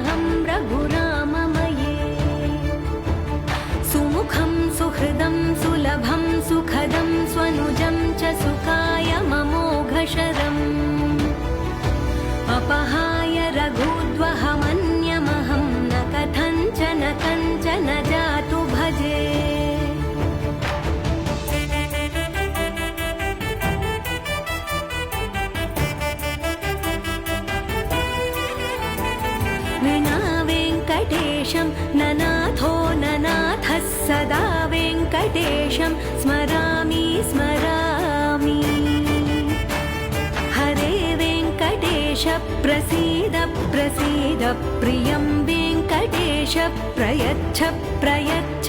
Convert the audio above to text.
सर्वमहं रघुराममये सुमुखं सुहृदं सुलभं सुखदं स्वनुजं च सुखाय ममोघशरम् अपहाय रघुद्वहमन्यमहं न कथञ्चन कञ्चन जातु भजे विना वेङ्कटेशं ननाथो ननाथः सदा वेङ्कटेशं स्मरामि स्मरामि हरे वेङ्कटेश प्रसीद प्रसीद प्रियं वेङ्कटेश प्रयच्छ प्रयच्छ